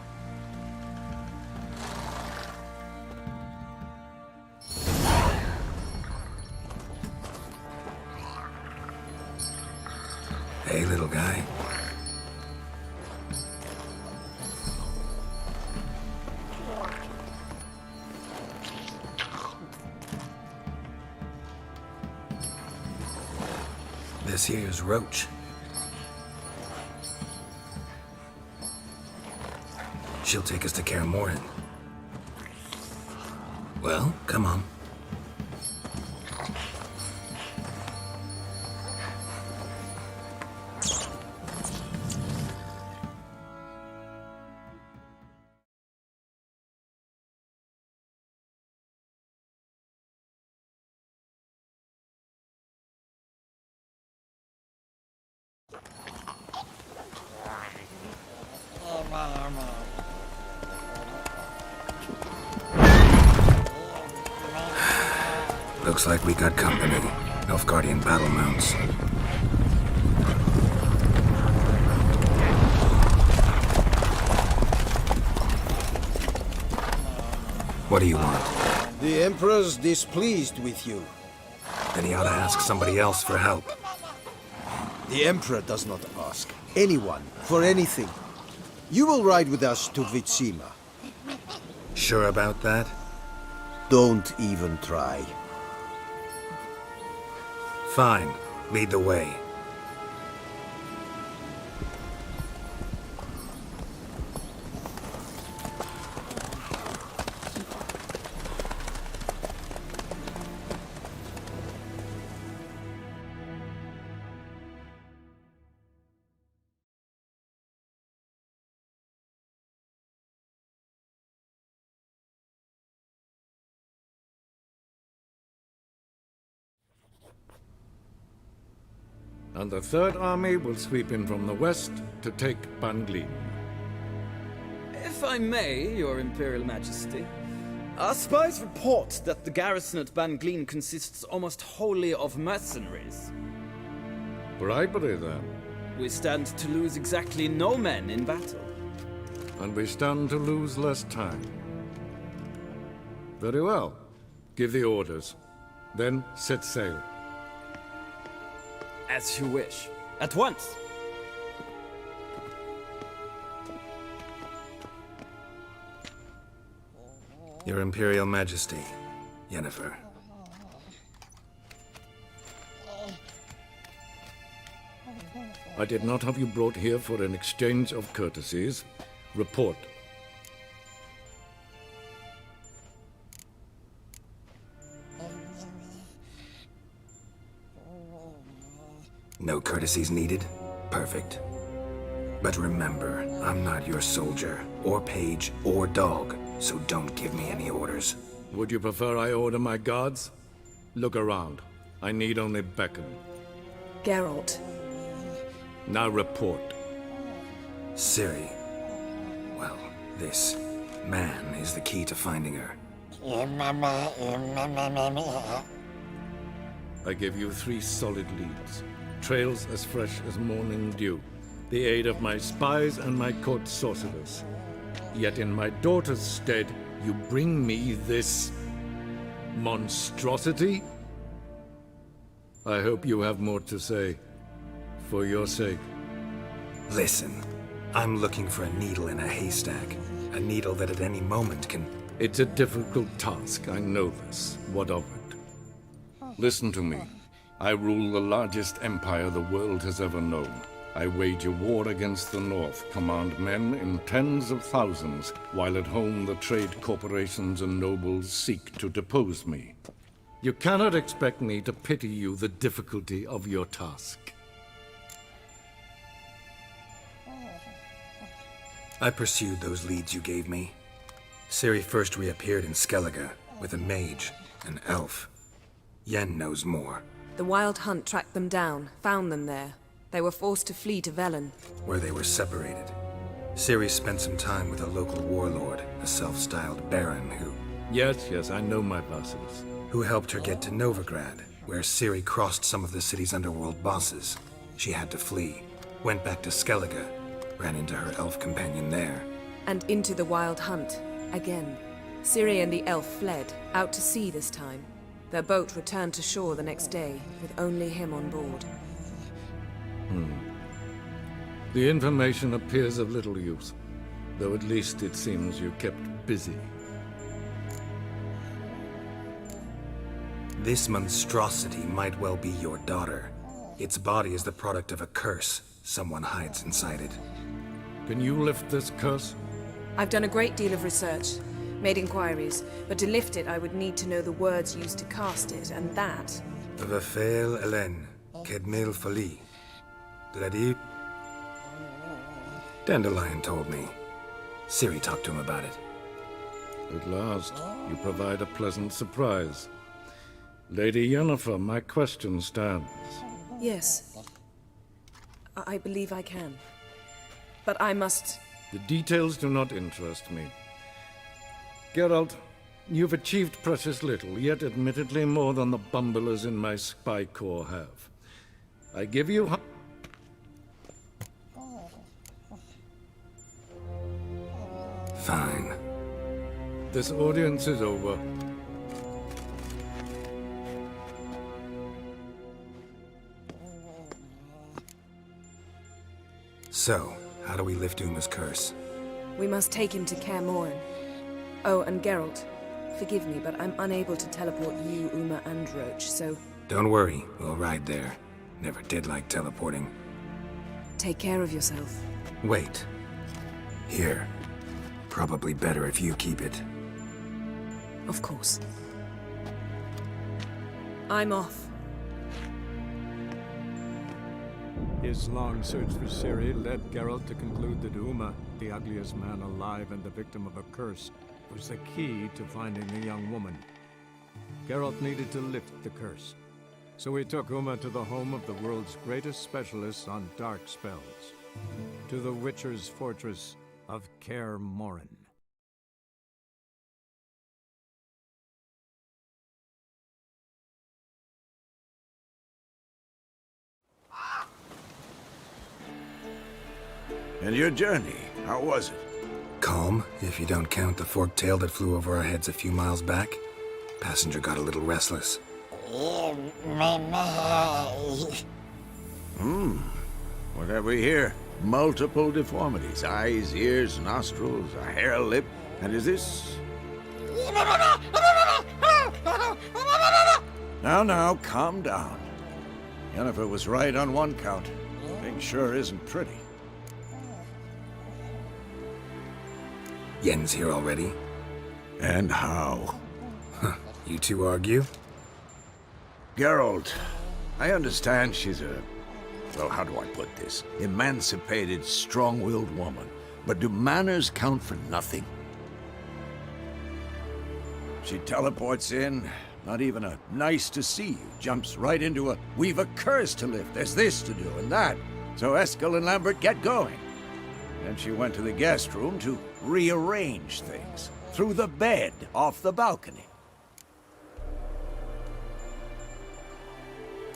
Hey, little guy. This here's Roach. She'll take us to Kaer Morhen. Well, come on. Looks like we got company. Nilfgaardian battle mounts. What do you want? The Emperor's displeased with you. Then he ought to ask somebody else for help. The Emperor does not ask anyone for anything. You will ride with us to Vitsima. Sure about that? Don't even try. Fine. Lead the way. And the Third Army will sweep in from the west to take Banglin. If I may, Your Imperial Majesty, our spies report that the garrison at Banglin consists almost wholly of mercenaries. Bribery, then. We stand to lose exactly no men in battle. And we stand to lose less time. Very well. Give the orders. Then set sail. As you wish. At once! Your Imperial Majesty, Yennefer. I did not have you brought here for an exchange of courtesies. Report. No courtesies needed? Perfect. But remember, I'm not your soldier, or page, or dog, so don't give me any orders. Would you prefer I order my guards? Look around. I need only beckon. Geralt. Now report. Ciri. Well, this man is the key to finding her. I give you 3 solid leads. Trails as fresh as morning dew. The aid of my spies and my court sorcerers. Yet in my daughter's stead, you bring me this monstrosity? I hope you have more to say. For your sake. Listen, I'm looking for a needle in a haystack. A needle that at any moment can... It's a difficult task, I know this. What of it? Listen to me. I rule the largest empire the world has ever known. I wage a war against the North, command men in tens of thousands, while at home the trade corporations and nobles seek to depose me. You cannot expect me to pity you the difficulty of your task. I pursued those leads you gave me. Ciri first reappeared in Skellige with a mage, an elf. Yen knows more. The Wild Hunt tracked them down, found them there. They were forced to flee to Velen, Where they were separated. Ciri spent some time with a local warlord, a self-styled baron who... Yes, I know my vassals. Who helped her get to Novigrad, where Ciri crossed some of the city's underworld bosses. She had to flee. Went back to Skellige, ran into her elf companion there. and into the Wild Hunt, again. Ciri and the elf fled, out to sea this time. Their boat returned to shore the next day, with only him on board. The information appears of little use, though at least it seems you kept busy. This monstrosity might well be your daughter. Its body is the product of a curse someone hides inside it. Can you lift this curse? I've done a great deal of research, made inquiries, but to lift it I would need to know the words used to cast it, and that... Vafel Elen, Kedmil Fali. Bledi. Dandelion told me. Ciri talked to him about it. At last, you provide a pleasant surprise. Lady Yennefer, my question stands. Yes. I believe I can. But I must... The details do not interest me. Geralt, you've achieved precious little, yet admittedly more than the bumblers in my spy corps have. I give you... Fine. This audience is over. So, how do we lift Uma's curse? We must take him to Kaer Morhen. Oh, and Geralt, forgive me, but I'm unable to teleport you, Uma, and Roach, so... Don't worry, we'll ride there. Never did like teleporting. Take care of yourself. Wait. Here. Probably better if you keep it. Of course. I'm off. His long search for Ciri led Geralt to conclude that Uma, the ugliest man alive and the victim of a curse, was the key to finding the young woman. Geralt needed to lift the curse, so he took Uma to the home of the world's greatest specialists on dark spells, to the Witcher's fortress of Kaer Morhen. And your journey, how was it? Calm, if you don't count the forked tail that flew over our heads a few miles back. Passenger got a little restless. What have we here? Multiple deformities. Eyes, ears, nostrils, a hair lip. And is this... Now, calm down. Yennefer was right on one count. Thing sure isn't pretty. Yen's here already? And how? Huh. You two argue? Geralt, I understand she's a... well, how do I put this? Emancipated, strong-willed woman. But do manners count for nothing? She teleports in, not even a nice to see you, jumps right into a we've a curse to lift, there's this to do and that. So Eskel and Lambert get going. Then she went to the guest room to rearrange things. Through the bed, off the balcony.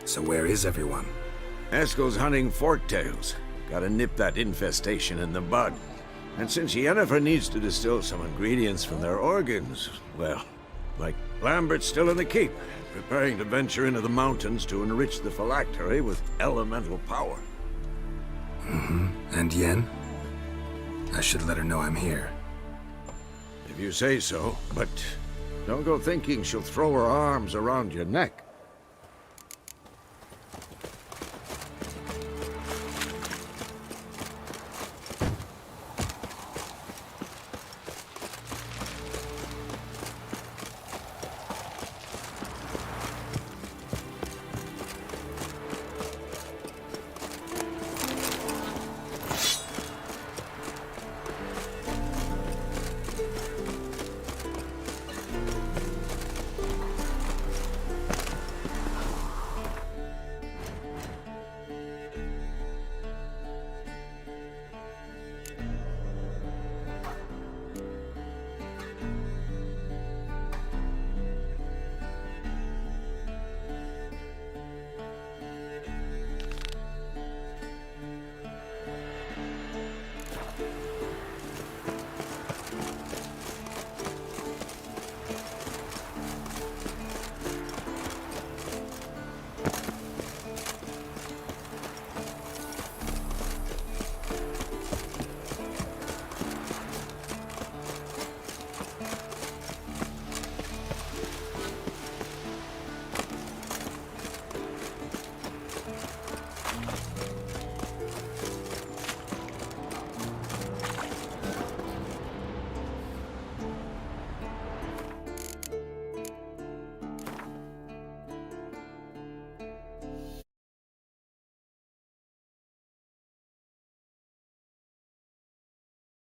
So where is everyone? Eskel's hunting forktails. Gotta nip that infestation in the bud. And since Yennefer needs to distill some ingredients from their organs, well, like Lambert's still in the keep, preparing to venture into the mountains to enrich the phylactery with elemental power. And Yen? I should let her know I'm here. If you say so, but don't go thinking she'll throw her arms around your neck.